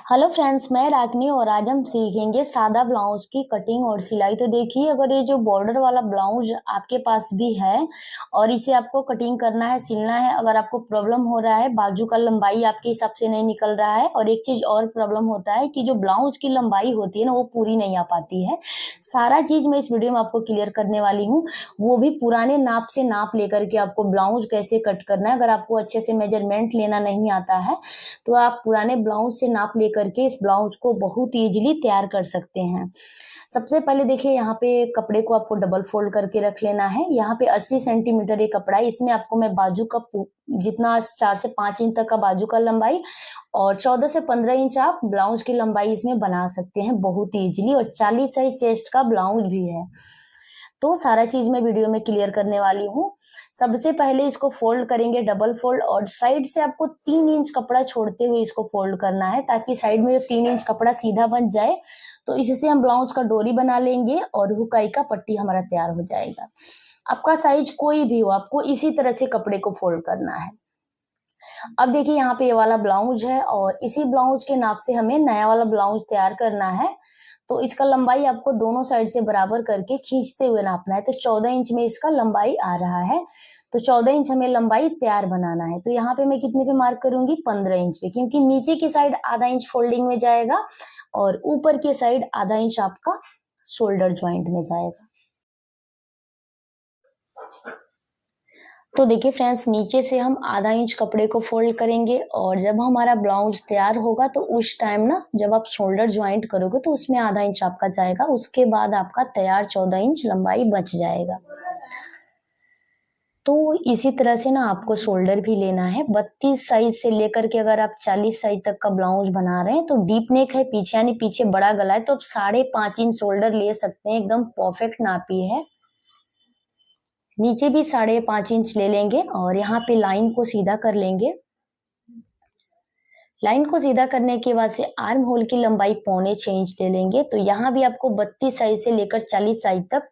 Hello friends, मैं रागनी और आज हम सीखेंगे सादा ब्लाउज की कटिंग और सिलाई। तो देखिए, अगर ये जो बॉर्डर वाला ब्लाउज आपके पास भी है और इसे आपको कटिंग करना है, सिलना है, अगर आपको प्रॉब्लम हो रहा है, बाजू का लंबाई आपके हिसाब से नहीं निकल रहा है, और एक चीज और प्रॉब्लम होता है कि जो ब्लाउज की लंबाई होती है ना, वो पूरी नहीं आ पाती है। सारा चीज मैं इस वीडियो में आपको क्लियर करने वाली हूँ, वो भी पुराने नाप से नाप लेकर के आपको ब्लाउज कैसे कट करना है। अगर आपको अच्छे से मेजरमेंट लेना नहीं आता है तो आप पुराने ब्लाउज से नाप लेकर के इस ब्लाउज को बहुत इजीली तैयार कर सकते हैं। सबसे पहले देखिए, यहाँ पे कपड़े को आपको डबल फोल्ड करके रख लेना है। यहाँ पे 80 सेंटीमीटर ये कपड़ा है, इसमें आपको मैं बाजू का जितना 4 से 5 इंच तक का बाजू का लंबाई और 14 से 15 इंच आप ब्लाउज की लंबाई इसमें बना सकते हैं बहुत इजीली, और 40 साइज चेस्ट का ब्लाउज भी है। तो सारा चीज मैं वीडियो में क्लियर करने वाली हूँ। सबसे पहले इसको फोल्ड करेंगे डबल फोल्ड, और साइड से आपको 3 इंच कपड़ा छोड़ते हुए इसको फोल्ड करना है, ताकि साइड में जो 3 इंच कपड़ा सीधा बन जाए। तो इससे हम ब्लाउज का डोरी बना लेंगे और हुकाई का पट्टी हमारा तैयार हो जाएगा। आपका साइज कोई भी हो, आपको इसी तरह से कपड़े को फोल्ड करना है। अब देखिए, यहाँ पे ये वाला ब्लाउज है और इसी ब्लाउज के नाप से हमें नया वाला ब्लाउज तैयार करना है। तो इसका लंबाई आपको दोनों साइड से बराबर करके खींचते हुए नापना है। तो 14 इंच में इसका लंबाई आ रहा है, तो 14 इंच हमें लंबाई तैयार बनाना है। तो यहाँ पे मैं कितने पे मार्क करूंगी, 15 इंच पे, क्योंकि नीचे की साइड आधा इंच फोल्डिंग में जाएगा और ऊपर की साइड आधा इंच आपका शोल्डर ज्वाइंट में जाएगा। तो देखिए फ्रेंड्स, नीचे से हम आधा इंच कपड़े को फोल्ड करेंगे, और जब हमारा ब्लाउज तैयार होगा तो उस टाइम ना, जब आप शोल्डर ज्वाइंट करोगे तो उसमें आधा इंच आपका जाएगा। उसके बाद आपका तैयार 14 इंच लंबाई बच जाएगा। तो इसी तरह से ना आपको शोल्डर भी लेना है 32 साइज से लेकर के, अगर आप 40 साइज तक का ब्लाउज बना रहे हैं तो डीप नेक है पीछे, यानी पीछे बड़ा गला है, तो आप 5.5 इंच शोल्डर ले सकते हैं। एकदम परफेक्ट नापी है। नीचे भी 5.5 इंच ले लेंगे और यहाँ पे लाइन को सीधा कर लेंगे। लाइन को सीधा करने के बाद से आर्म होल की लंबाई 6.25 इंच ले लेंगे। तो यहाँ भी आपको 32 साइज से लेकर 40 साइज तक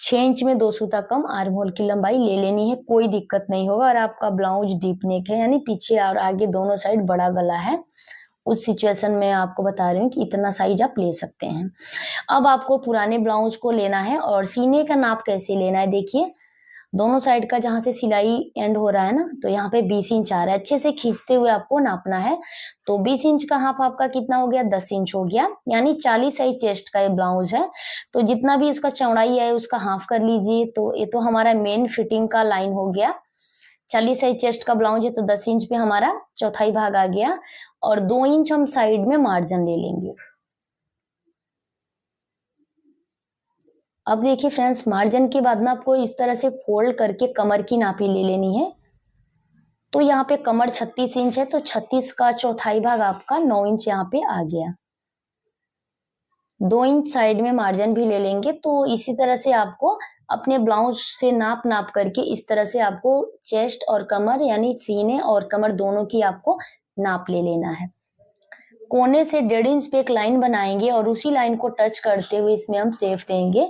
6 इंच में 2 सूता कम आर्म होल की लंबाई ले लेनी है, कोई दिक्कत नहीं होगा। और आपका ब्लाउज डीप नेक है, यानी पीछे और आगे दोनों साइड बड़ा गला है, उस सिचुएशन में आपको बता रही हूँ कि इतना साइज आप ले सकते हैं। अब आपको पुराने ब्लाउज को लेना है और सीने का नाप कैसे लेना है। देखिए, दोनों साइड का जहां से सिलाई एंड हो रहा है ना, तो यहाँ पे 20 इंच आ रहा है। अच्छे से खींचते हुए आपको नापना है। तो 20 इंच का हाफ आपका कितना हो गया, 10 इंच हो गया, यानी 40 साइज चेस्ट का ये ब्लाउज है। तो जितना भी इसका चौड़ाई है उसका हाफ कर लीजिए। तो ये तो हमारा मेन फिटिंग का लाइन हो गया। 40 साइज चेस्ट का ब्लाउज है तो 10 इंच पे हमारा चौथाई भाग आ गया, और 2 इंच हम साइड में मार्जिन ले लेंगे। अब देखिए फ्रेंड्स, मार्जिन के बाद ना आपको इस तरह से फोल्ड करके कमर की नापी ले लेनी है। तो यहाँ पे कमर 36 इंच है, तो 36 का चौथाई भाग आपका 9 इंच यहाँ पे आ गया। 2 इंच साइड में मार्जिन भी ले लेंगे। तो इसी तरह से आपको अपने ब्लाउज से नाप नाप करके इस तरह से आपको चेस्ट और कमर, यानी सीने और कमर दोनों की आपको नाप ले लेना है। कोने से 1.5 इंच पे एक लाइन बनाएंगे और उसी लाइन को टच करते हुए इसमें हम सेफ देंगे।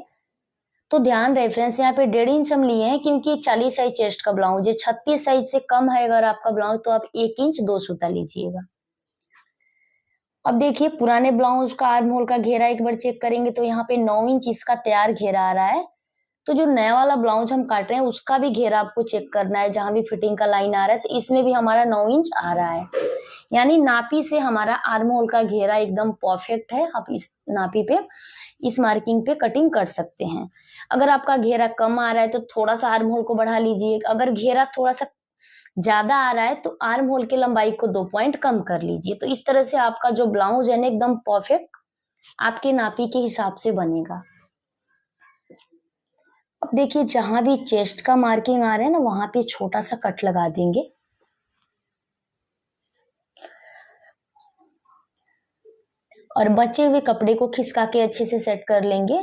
तो ध्यान रेफरेंस यहाँ पे 1.5 इंच हम लिए हैं, क्योंकि 40 साइज चेस्ट का ब्लाउज है। 36 साइज से कम है अगर आपका ब्लाउज तो आप 1 इंच 2 सूता लीजिएगा। अब देखिए, पुराने ब्लाउज का आर्म होल का घेरा एक बार चेक करेंगे तो यहाँ पे 9 इंच इसका तैयार घेरा आ रहा है। तो जो नया वाला ब्लाउज हम काट रहे हैं उसका भी घेरा आपको चेक करना है, जहां भी फिटिंग का लाइन आ रहा है, तो इसमें भी हमारा 9 इंच आ रहा है। यानी नापी से हमारा आर्म होल का घेरा एकदम परफेक्ट है। आप इस नापी पे, इस मार्किंग पे कटिंग कर सकते हैं। अगर आपका घेरा कम आ रहा है तो थोड़ा सा आर्म होल को बढ़ा लीजिए। अगर घेरा थोड़ा सा ज्यादा आ रहा है तो आर्म होल की लंबाई को 2 पॉइंट कम कर लीजिए। तो इस तरह से आपका जो ब्लाउज है ना, एकदम परफेक्ट आपके नापी के हिसाब से बनेगा। अब देखिए, जहां भी चेस्ट का मार्किंग आ रहा है ना, वहां पे छोटा सा कट लगा देंगे। और बचे हुए कपड़े को खिसका के अच्छे से सेट कर लेंगे।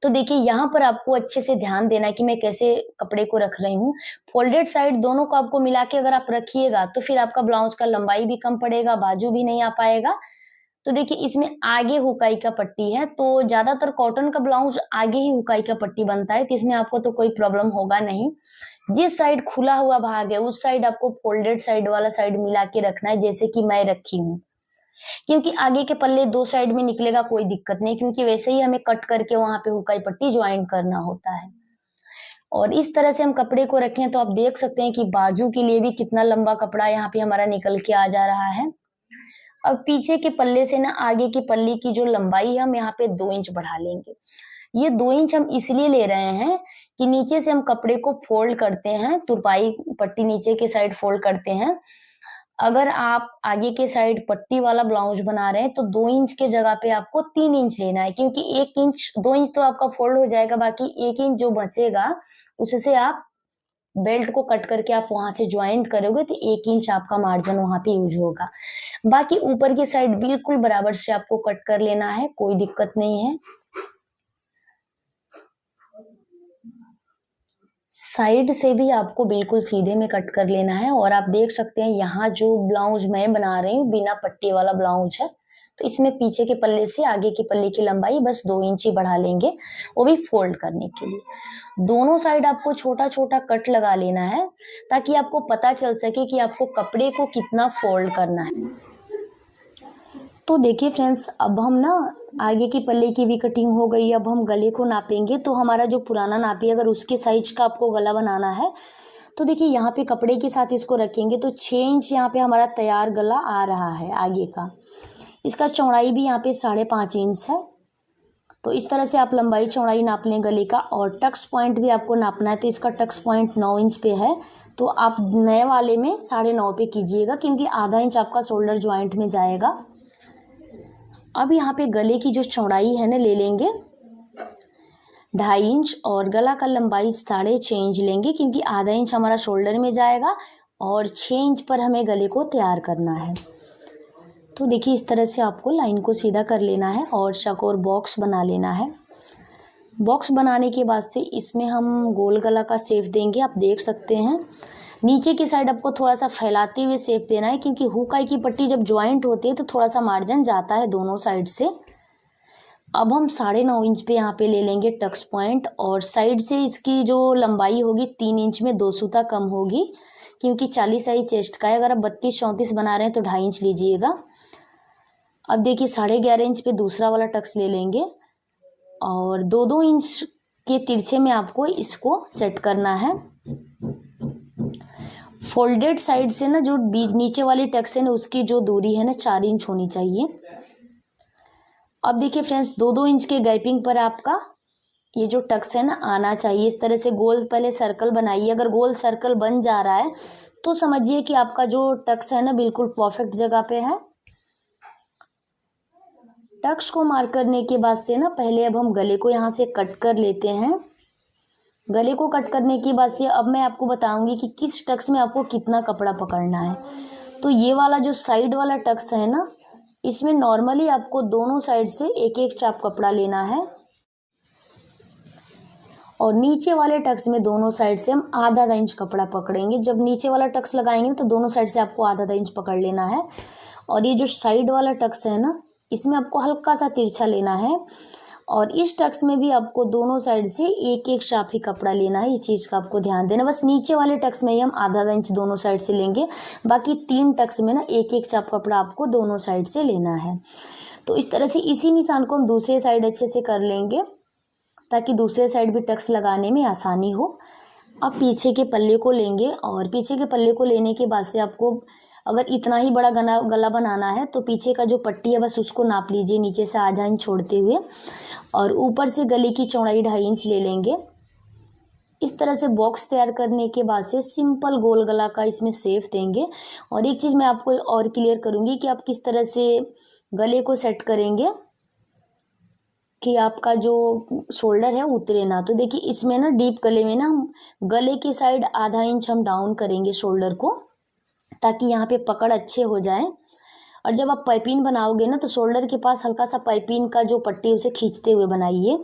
तो देखिए, यहाँ पर आपको अच्छे से ध्यान देना है कि मैं कैसे कपड़े को रख रही हूँ। फोल्डेड साइड दोनों को आपको मिला के अगर आप रखिएगा तो फिर आपका ब्लाउज का लंबाई भी कम पड़ेगा, बाजू भी नहीं आ पाएगा। तो देखिए, इसमें आगे हुकाई का पट्टी है, तो ज्यादातर कॉटन का ब्लाउज आगे ही हुकाई का पट्टी बनता है, तो इसमें आपको तो कोई प्रॉब्लम होगा नहीं। जिस साइड खुला हुआ भाग है उस साइड आपको फोल्डेड साइड वाला साइड मिला के रखना है, जैसे कि मैं रखी हूँ। क्योंकि आगे के पल्ले दो साइड में निकलेगा कोई दिक्कत नहीं, क्योंकि वैसे ही हमें कट करके वहां पे हुकाई पट्टी ज्वाइन करना होता है। और इस तरह से हम कपड़े को रखें तो आप देख सकते हैं कि बाजू के लिए भी कितना लंबा कपड़ा यहाँ पे हमारा निकल के आ जा रहा है। अब पीछे के पल्ले से ना आगे की पल्ली की जो लंबाई है हम यहाँ पे 2 इंच बढ़ा लेंगे। ये 2 इंच हम इसलिए ले रहे हैं कि नीचे से हम कपड़े को फोल्ड करते हैं, तुरपाई पट्टी नीचे के साइड फोल्ड करते हैं। अगर आप आगे के साइड पट्टी वाला ब्लाउज बना रहे हैं तो 2 इंच के जगह पे आपको 3 इंच लेना है, क्योंकि 1 इंच 2 इंच तो आपका फोल्ड हो जाएगा, बाकी 1 इंच जो बचेगा उससे आप बेल्ट को कट करके आप वहां से ज्वाइंट करोगे तो 1 इंच आपका मार्जिन वहां पे यूज होगा। बाकी ऊपर की साइड बिल्कुल बराबर से आपको कट कर लेना है, कोई दिक्कत नहीं है। साइड से भी आपको बिल्कुल सीधे में कट कर लेना है। और आप देख सकते हैं यहाँ जो ब्लाउज मैं बना रही हूँ बिना पट्टी वाला ब्लाउज है, तो इसमें पीछे के पल्ले से आगे की पल्ले की लंबाई बस 2 इंच ही बढ़ा लेंगे, वो भी फोल्ड करने के लिए। दोनों साइड आपको छोटा छोटा कट लगा लेना है ताकि आपको पता चल सके कि आपको कपड़े को कितना फोल्ड करना है। तो देखिए फ्रेंड्स, अब हम ना आगे की पल्ले की भी कटिंग हो गई। अब हम गले को नापेंगे। तो हमारा जो पुराना नापी अगर उसके साइज का आपको गला बनाना है तो देखिए यहाँ पे कपड़े के साथ इसको रखेंगे तो 6 इंच यहाँ पे हमारा तैयार गला आ रहा है आगे का। इसका चौड़ाई भी यहाँ पे 5.5 इंच है। तो इस तरह से आप लंबाई चौड़ाई नाप लें गले का। और टक्स पॉइंट भी आपको नापना है, तो इसका टक्स पॉइंट 9 इंच पे है, तो आप नए वाले में 9.5 पे कीजिएगा, क्योंकि आधा इंच आपका शोल्डर ज्वाइंट में जाएगा। अब यहाँ पे गले की जो चौड़ाई है ना ले लेंगे 2.5 इंच और गला का लंबाई 6.5 इंच लेंगे, क्योंकि आधा इंच हमारा शोल्डर में जाएगा और 6 इंच पर हमें गले को तैयार करना है। तो देखिए इस तरह से आपको लाइन को सीधा कर लेना है और चौकोर बॉक्स बना लेना है। बॉक्स बनाने के बाद से इसमें हम गोल गला का शेप देंगे। आप देख सकते हैं नीचे की साइड आपको थोड़ा सा फैलाते हुए शेप देना है, क्योंकि हुकाई की पट्टी जब ज्वाइंट होती है तो थोड़ा सा मार्जिन जाता है दोनों साइड से। अब हम 9.5 इंच पे यहाँ पे ले लेंगे टक्स पॉइंट और साइड से इसकी जो लंबाई होगी 3 इंच में 2 सूता कम होगी, क्योंकि 40 साइज चेस्ट का है। अगर आप 32-34 बना रहे हैं तो 2.5 इंच लीजिएगा। अब देखिए 11.5 इंच पे दूसरा वाला टक्स ले लेंगे और 2-2 इंच के तिरछे में आपको इसको सेट करना है। फोल्डेड साइड से ना जो नीचे वाली टक्स है ना उसकी जो दूरी है ना 4 इंच होनी चाहिए। अब देखिए फ्रेंड्स 2-2 इंच के गैपिंग पर आपका ये जो टक्स है ना आना चाहिए। इस तरह से गोल पहले सर्कल बनाइए। अगर गोल सर्कल बन जा रहा है तो समझिए कि आपका जो टक्स है ना बिल्कुल परफेक्ट जगह पे है। टक्स को मार्क करने के बाद से ना पहले अब हम गले को यहाँ से कट कर लेते हैं। गले को कट करने के बाद से अब मैं आपको बताऊंगी कि किस टक्स में आपको कितना कपड़ा पकड़ना है। तो ये वाला जो साइड वाला टक्स है ना इसमें नॉर्मली आपको दोनों साइड से एक एक चाप कपड़ा लेना है और नीचे वाले टक्स में दोनों साइड से हम आधा इंच कपड़ा पकड़ेंगे। जब नीचे वाला टक्स लगाएंगे तो दोनों साइड से आपको आधा इंच पकड़ लेना है। और ये जो साइड वाला टक्स है ना इसमें आपको हल्का सा तिरछा लेना है और इस टक्स में भी आपको दोनों साइड से एक एक चाप ही कपड़ा लेना है। इस चीज़ का आपको ध्यान देना। बस नीचे वाले टक्स में ही हम आधा इंच दोनों साइड से लेंगे, बाकी 3 टक्स में ना एक एक चाप कपड़ा आपको दोनों साइड से लेना है। तो इस तरह से इसी निशान को हम दूसरे साइड अच्छे से कर लेंगे ताकि दूसरे साइड भी टक्स लगाने में आसानी हो। अब पीछे के पल्ले को लेंगे और पीछे के पल्ले को लेने के बाद से आपको अगर इतना ही बड़ा गला बनाना है तो पीछे का जो पट्टी है बस उसको नाप लीजिए नीचे से आधा इंच छोड़ते हुए और ऊपर से गले की चौड़ाई 2.5 इंच ले लेंगे। इस तरह से बॉक्स तैयार करने के बाद से सिंपल गोल गला का इसमें शेप देंगे। और एक चीज़ मैं आपको और क्लियर करूँगी कि आप किस तरह से गले को सेट करेंगे कि आपका जो शोल्डर है उतरे ना। तो देखिए इसमें ना डीप गले में ना हम गले की साइड आधा इंच हम डाउन करेंगे शोल्डर को ताकि यहाँ पे पकड़ अच्छे हो जाए। और जब आप पाइपिंग बनाओगे ना तो शोल्डर के पास हल्का सा पाइपिंग का जो पट्टी है उसे खींचते हुए बनाइए।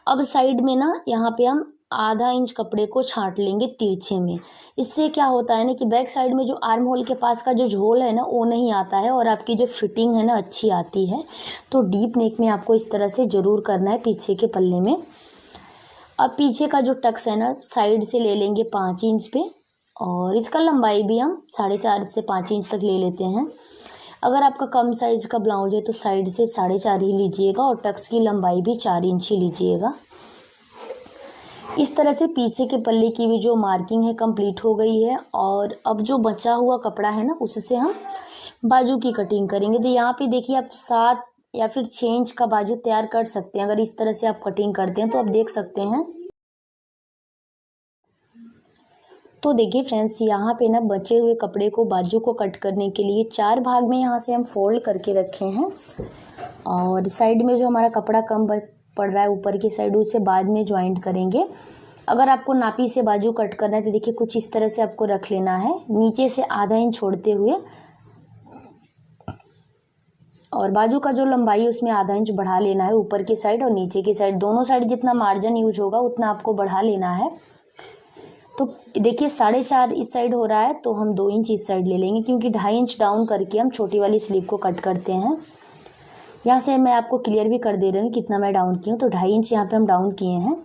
अब साइड में ना यहाँ पे हम आधा इंच कपड़े को छांट लेंगे तिरछे में। इससे क्या होता है ना कि बैक साइड में जो आर्म होल के पास का जो झोल है ना वो नहीं आता है और आपकी जो फिटिंग है ना अच्छी आती है। तो डीप नेक में आपको इस तरह से ज़रूर करना है पीछे के पल्ले में। अब पीछे का जो टक्स है ना साइड से ले लेंगे 5 इंच पे और इसका लंबाई भी हम 4.5 से 5 इंच तक ले लेते हैं। अगर आपका कम साइज़ का ब्लाउज है तो साइड से 4.5 ही लीजिएगा और टक्स की लंबाई भी 4 इंच ही लीजिएगा। इस तरह से पीछे के पल्ले की भी जो मार्किंग है कंप्लीट हो गई है और अब जो बचा हुआ कपड़ा है ना उससे हम बाजू की कटिंग करेंगे। तो यहाँ पे देखिए आप 7 या फिर 6 इंच का बाजू तैयार कर सकते हैं। अगर इस तरह से आप कटिंग करते हैं तो आप देख सकते हैं। तो देखिए फ्रेंड्स, यहाँ पे ना बचे हुए कपड़े को बाजू को कट करने के लिए 4 भाग में यहाँ से हम फोल्ड करके रखे हैं और साइड में जो हमारा कपड़ा कम पड़ रहा है ऊपर की साइड उसे बाद में ज्वाइंट करेंगे। अगर आपको नापी से बाजू कट करना है तो देखिए कुछ इस तरह से आपको रख लेना है, नीचे से आधा इंच छोड़ते हुए, और बाजू का जो लंबाई है उसमें आधा इंच बढ़ा लेना है ऊपर की साइड और नीचे की साइड, दोनों साइड जितना मार्जिन यूज होगा उतना आपको बढ़ा लेना है। तो देखिए 4.5 इस साइड हो रहा है तो हम 2 इंच इस साइड ले लेंगे, क्योंकि 2.5 इंच डाउन करके हम छोटी वाली स्लीव को कट करते हैं। यहाँ से मैं आपको क्लियर भी कर दे रही हूँ कितना मैं डाउन की हूँ। तो 2.5 इंच यहाँ पे हम डाउन किए हैं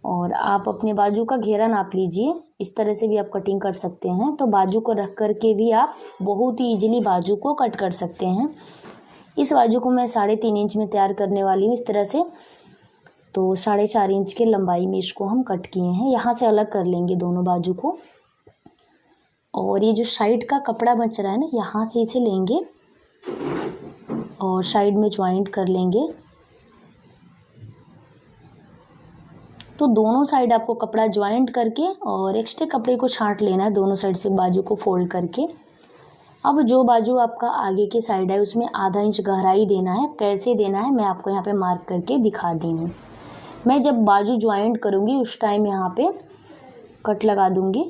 और आप अपने बाजू का घेरा नाप लीजिए। इस तरह से भी आप कटिंग कर सकते हैं। तो बाजू को रख करके भी आप बहुत ही ईजिली बाजू को कट कर सकते हैं। इस बाजू को मैं 3.5 इंच में तैयार करने वाली हूँ इस तरह से। तो 4.5 इंच के लंबाई में इसको हम कट किए हैं। यहाँ से अलग कर लेंगे दोनों बाजू को और ये जो साइड का कपड़ा बच रहा है ना, यहाँ से इसे लेंगे और साइड में ज्वाइंट कर लेंगे। तो दोनों साइड आपको कपड़ा ज्वाइंट करके और एक्स्ट्रा कपड़े को छांट लेना है दोनों साइड से बाजू को फोल्ड करके। अब जो बाजू आपका आगे की साइड है उसमें आधा इंच गहराई देना है। कैसे देना है मैं आपको यहाँ पे मार्क करके दिखा दी हूँ। मैं जब बाजू ज्वाइंट करूँगी उस टाइम यहाँ पे कट लगा दूँगी,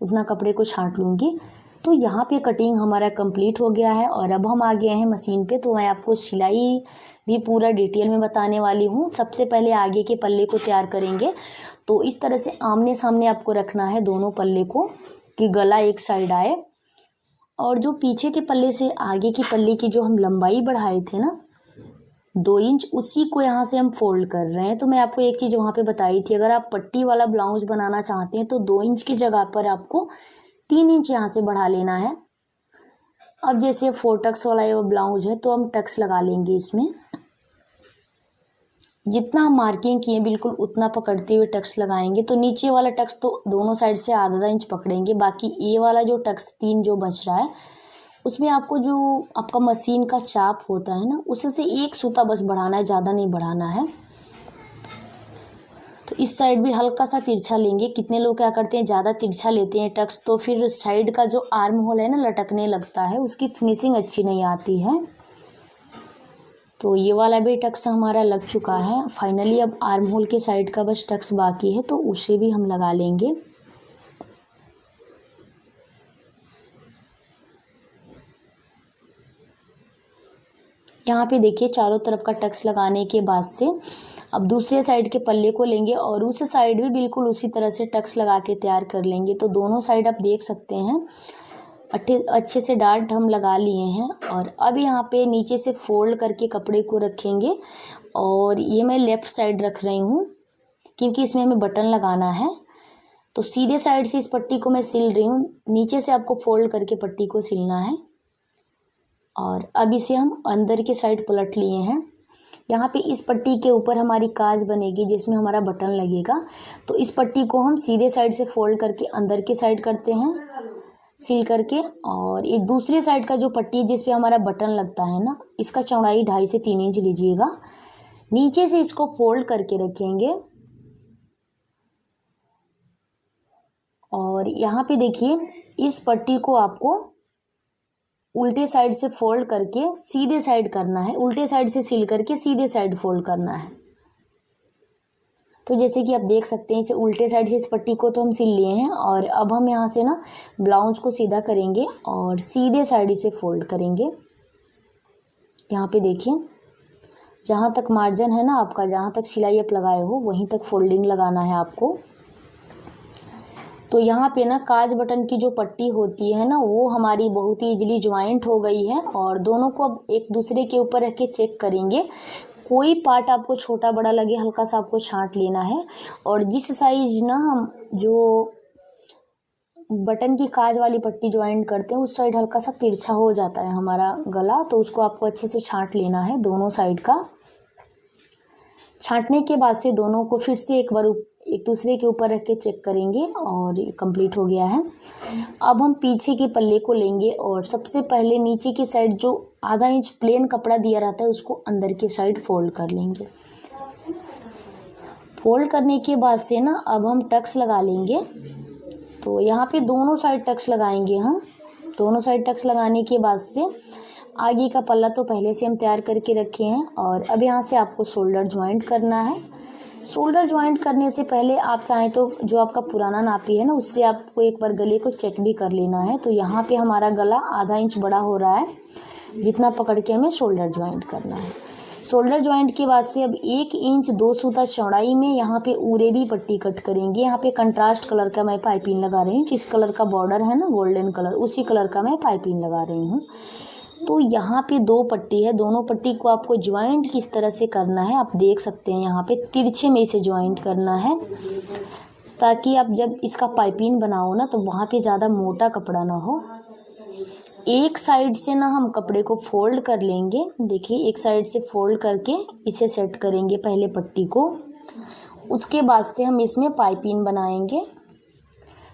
उतना कपड़े को छांट लूँगी। तो यहाँ पे कटिंग हमारा कंप्लीट हो गया है और अब हम आ गए हैं मशीन पे। तो मैं आपको सिलाई भी पूरा डिटेल में बताने वाली हूँ। सबसे पहले आगे के पल्ले को तैयार करेंगे। तो इस तरह से आमने सामने आपको रखना है दोनों पल्ले को कि गला एक साइड आए, और जो पीछे के पल्ले से आगे की पल्ले की जो हम लंबाई बढ़ाए थे ना 2 इंच, उसी को यहाँ से हम फोल्ड कर रहे हैं। तो मैं आपको एक चीज़ वहाँ पे बताई थी, अगर आप पट्टी वाला ब्लाउज बनाना चाहते हैं तो 2 इंच की जगह पर आपको 3 इंच यहाँ से बढ़ा लेना है। अब जैसे 4 टक्स वाला ये ब्लाउज है तो हम टक्स लगा लेंगे इसमें। जितना हम मार्किंग किए बिल्कुल उतना पकड़ते हुए टक्स लगाएंगे। तो नीचे वाला टक्स तो दोनों साइड से आधा इंच पकड़ेंगे, बाकी ये वाला जो टक्स 3 जो बच रहा है उसमें आपको जो आपका मशीन का चाप होता है ना उससे 1 सूता बस बढ़ाना है, ज़्यादा नहीं बढ़ाना है। तो इस साइड भी हल्का सा तिरछा लेंगे। कितने लोग क्या करते हैं ज़्यादा तिरछा लेते हैं टक्स, तो फिर साइड का जो आर्म होल है ना लटकने लगता है, उसकी फिनिशिंग अच्छी नहीं आती है। तो ये वाला भी टक्स हमारा लग चुका है फाइनली। अब आर्म होल के साइड का बस टक्स बाकी है तो उसे भी हम लगा लेंगे। यहाँ पे देखिए चारों तरफ का टक्स लगाने के बाद से अब दूसरे साइड के पल्ले को लेंगे और उस साइड भी बिल्कुल उसी तरह से टक्स लगा के तैयार कर लेंगे। तो दोनों साइड आप देख सकते हैं अच्छे से डार्ट हम लगा लिए हैं। और अब यहाँ पे नीचे से फोल्ड करके कपड़े को रखेंगे और ये मैं लेफ़्ट साइड रख रही हूँ क्योंकि इसमें हमें बटन लगाना है। तो सीधे साइड से इस पट्टी को मैं सिल रही हूँ, नीचे से आपको फोल्ड करके पट्टी को सिलना है। और अब इसे हम अंदर के साइड पलट लिए हैं। यहाँ पे इस पट्टी के ऊपर हमारी काज बनेगी जिसमें हमारा बटन लगेगा। तो इस पट्टी को हम सीधे साइड से फोल्ड करके अंदर के साइड करते हैं सिल करके, और ये दूसरी साइड का जो पट्टी जिस पे हमारा बटन लगता है ना, इसका चौड़ाई 2.5 से 3 इंच लीजिएगा। नीचे से इसको फोल्ड करके रखेंगे और यहाँ पे देखिए इस पट्टी को आपको उल्टे साइड से फोल्ड करके सीधे साइड करना है, उल्टे साइड से सिल करके सीधे साइड फोल्ड करना है। तो जैसे कि आप देख सकते हैं इसे उल्टे साइड से इस पट्टी को तो हम सिल लिए हैं और अब हम यहाँ से ना ब्लाउज को सीधा करेंगे और सीधे साइड इसे फोल्ड करेंगे। यहाँ पे देखिए जहाँ तक मार्जिन है ना आपका, जहाँ तक सिलाई आप लगाए हो वहीं तक फोल्डिंग लगाना है आपको। तो यहाँ पे ना काज बटन की जो पट्टी होती है ना वो हमारी बहुत ही इजीली ज्वाइंट हो गई है और दोनों को अब एक दूसरे के ऊपर रख के चेक करेंगे। कोई पार्ट आपको छोटा बड़ा लगे हल्का सा आपको छांट लेना है। और जिस साइज ना हम जो बटन की काज वाली पट्टी ज्वाइंट करते हैं उस साइड हल्का सा तिरछा हो जाता है हमारा गला, तो उसको आपको अच्छे से छांट लेना है दोनों साइड का। छांटने के बाद से दोनों को फिर से एक बार एक दूसरे के ऊपर रख के चेक करेंगे और कंप्लीट हो गया है। अब हम पीछे के पल्ले को लेंगे और सबसे पहले नीचे की साइड जो आधा इंच प्लेन कपड़ा दिया रहता है उसको अंदर की साइड फोल्ड कर लेंगे। फोल्ड करने के बाद से ना अब हम टक्स लगा लेंगे। तो यहाँ पे दोनों साइड टक्स लगाएंगे हम। दोनों साइड टक्स लगाने के बाद से आगे का पल्ला तो पहले से हम तैयार करके रखे हैं और अब यहाँ से आपको शोल्डर ज्वाइंट करना है। शोल्डर ज्वाइंट करने से पहले आप चाहें तो जो आपका पुराना नापी है ना उससे आपको एक बार गले को चेक भी कर लेना है। तो यहाँ पे हमारा गला आधा इंच बड़ा हो रहा है, जितना पकड़ के हमें शोल्डर ज्वाइंट करना है। शोल्डर ज्वाइंट के बाद से अब 1 इंच 2 सूता चौड़ाई में यहाँ पे उरे भी पट्टी कट करेंगे। यहाँ पे कंट्रास्ट कलर का मैं पाइपिंग लगा रही हूँ, जिस कलर का बॉर्डर है ना गोल्डन कलर, उसी कलर का मैं पाइपिंग लगा रही हूँ। तो यहाँ पे 2 पट्टी है, दोनों पट्टी को आपको ज्वाइंट किस तरह से करना है आप देख सकते हैं। यहाँ पे तिरछे में से ज्वाइंट करना है ताकि आप जब इसका पाइपिंग बनाओ ना तो वहाँ पे ज़्यादा मोटा कपड़ा ना हो। एक साइड से ना हम कपड़े को फोल्ड कर लेंगे। देखिए एक साइड से फोल्ड करके इसे सेट करेंगे पहले पट्टी को, उसके बाद से हम इसमें पाइपिंग बनाएंगे।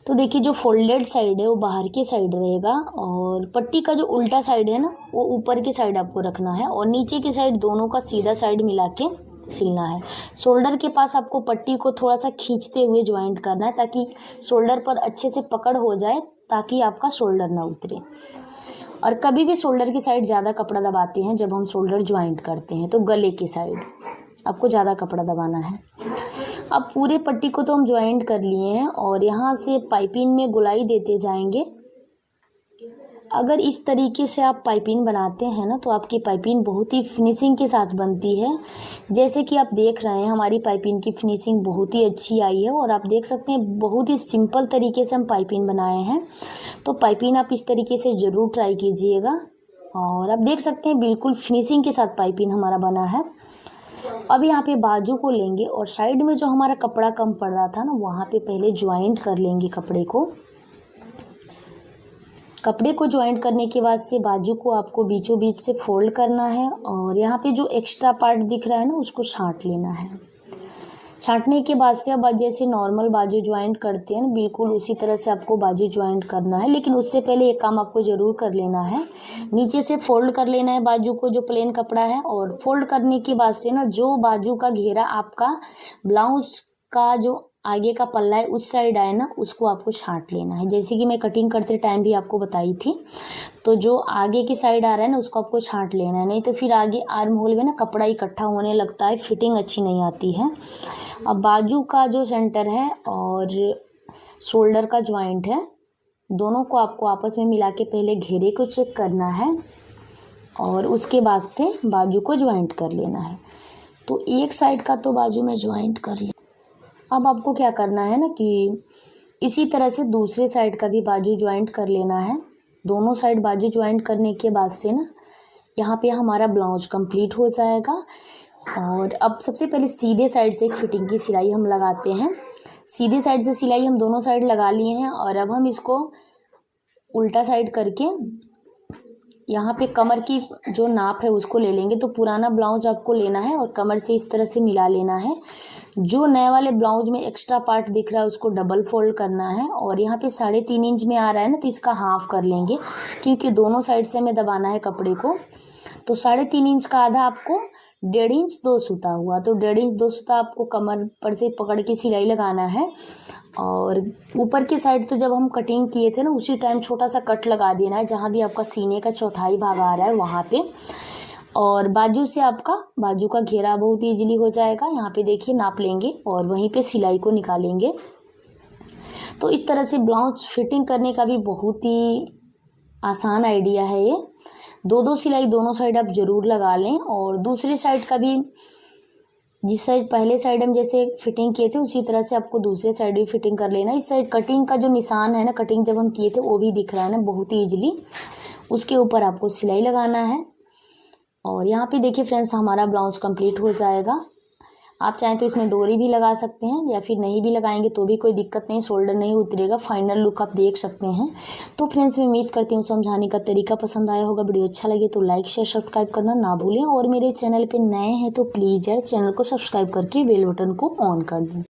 तो देखिए जो फोल्डेड साइड है वो बाहर की साइड रहेगा और पट्टी का जो उल्टा साइड है ना वो ऊपर की साइड आपको रखना है और नीचे की साइड दोनों का सीधा साइड मिला के सिलना है। शोल्डर के पास आपको पट्टी को थोड़ा सा खींचते हुए ज्वाइंट करना है ताकि शोल्डर पर अच्छे से पकड़ हो जाए, ताकि आपका शोल्डर ना उतरे। और कभी भी शोल्डर की साइड ज़्यादा कपड़ा दबाते हैं जब हम शोल्डर ज्वाइंट करते हैं, तो गले की साइड आपको ज़्यादा कपड़ा दबाना है। अब पूरे पट्टी को तो हम ज्वाइंट कर लिए हैं और यहाँ से पाइपिंग में गोलाई देते जाएंगे। अगर इस तरीके से आप पाइपिंग बनाते हैं ना तो आपकी पाइपिंग बहुत ही फिनिशिंग के साथ बनती है। जैसे कि आप देख रहे हैं हमारी पाइपिंग की फिनिशिंग बहुत ही अच्छी आई है और आप देख सकते हैं बहुत ही सिंपल तरीके से हम पाइपिंग बनाए हैं। तो पाइपिंग आप इस तरीके से ज़रूर ट्राई कीजिएगा और आप देख सकते हैं बिल्कुल फिनिशिंग के साथ पाइपिंग हमारा बना है। अब यहाँ पे बाजू को लेंगे और साइड में जो हमारा कपड़ा कम पड़ रहा था ना वहाँ पे पहले ज्वाइंट कर लेंगे कपड़े को। कपड़े को ज्वाइंट करने के बाद से बाजू को आपको बीचों बीच से फोल्ड करना है और यहाँ पे जो एक्स्ट्रा पार्ट दिख रहा है ना उसको छांट लेना है। छांटने के बाद से अब जैसे नॉर्मल बाजू ज्वाइंट करते हैं बिल्कुल उसी तरह से आपको बाजू ज्वाइंट करना है। लेकिन उससे पहले एक काम आपको ज़रूर कर लेना है, नीचे से फोल्ड कर लेना है बाजू को जो प्लेन कपड़ा है। और फोल्ड करने के बाद से ना जो बाजू का घेरा आपका ब्लाउज का जो आगे का पल्ला है उस साइड आए ना उसको आपको छांट लेना है। जैसे कि मैं कटिंग करते टाइम भी आपको बताई थी, तो जो आगे की साइड आ रहा है ना उसको आपको छांट लेना है, नहीं तो फिर आगे आर्म होल में ना कपड़ा इकट्ठा होने लगता है, फिटिंग अच्छी नहीं आती है। अब बाजू का जो सेंटर है और शोल्डर का ज्वाइंट है दोनों को आपको आपस में मिला के पहले घेरे को चेक करना है और उसके बाद से बाजू को ज्वाइंट कर लेना है। तो एक साइड का तो बाजू में ज्वाइंट कर लिया। अब आपको क्या करना है ना कि इसी तरह से दूसरे साइड का भी बाजू ज्वाइंट कर लेना है। दोनों साइड बाजू ज्वाइंट करने के बाद से ना यहाँ पे हमारा ब्लाउज कंप्लीट हो जाएगा। और अब सबसे पहले सीधे साइड से एक फिटिंग की सिलाई हम लगाते हैं। सीधे साइड से सिलाई हम दोनों साइड लगा लिए हैं और अब हम इसको उल्टा साइड करके यहाँ पे कमर की जो नाप है उसको ले लेंगे। तो पुराना ब्लाउज आपको लेना है और कमर से इस तरह से मिला लेना है। जो नए वाले ब्लाउज में एक्स्ट्रा पार्ट दिख रहा है उसको डबल फोल्ड करना है और यहाँ पे 3.5 इंच में आ रहा है ना तो इसका हाफ कर लेंगे, क्योंकि दोनों साइड से हमें दबाना है कपड़े को। तो 3.5 इंच का आधा आपको 1.5 इंच 2 सूता हुआ, तो 1.5 इंच 2 सूता आपको कमर पर से पकड़ के सिलाई लगाना है। और ऊपर की साइड तो जब हम कटिंग किए थे ना उसी टाइम छोटा सा कट लगा देना है जहाँ भी आपका सीने का चौथाई भाग आ रहा है वहाँ पे। और बाजू से आपका बाजू का घेरा बहुत ईजिली हो जाएगा। यहाँ पे देखिए नाप लेंगे और वहीं पे सिलाई को निकालेंगे। तो इस तरह से ब्लाउज फिटिंग करने का भी बहुत ही आसान आइडिया है ये। 2-2 सिलाई दोनों साइड आप ज़रूर लगा लें और दूसरी साइड का भी जिस साइड पहले साइड हम जैसे फिटिंग किए थे उसी तरह से आपको दूसरे साइड भी फिटिंग कर लेना। इस साइड कटिंग का जो निशान है ना, कटिंग जब हम किए थे वो भी दिख रहा है ना बहुत ही ईजिली, उसके ऊपर आपको सिलाई लगाना है। और यहाँ पे देखिए फ्रेंड्स हमारा ब्लाउज कंप्लीट हो जाएगा। आप चाहें तो इसमें डोरी भी लगा सकते हैं या फिर नहीं भी लगाएंगे तो भी कोई दिक्कत नहीं, शोल्डर नहीं उतरेगा। फाइनल लुक आप देख सकते हैं। तो फ्रेंड्स मैं उम्मीद करती हूँ समझाने का तरीका पसंद आया होगा। वीडियो अच्छा लगे तो लाइक शेयर सब्सक्राइब करना ना भूलें और मेरे चैनल पे नए हैं तो प्लीज़ यार चैनल को सब्सक्राइब करके बेल बटन को ऑन कर दें।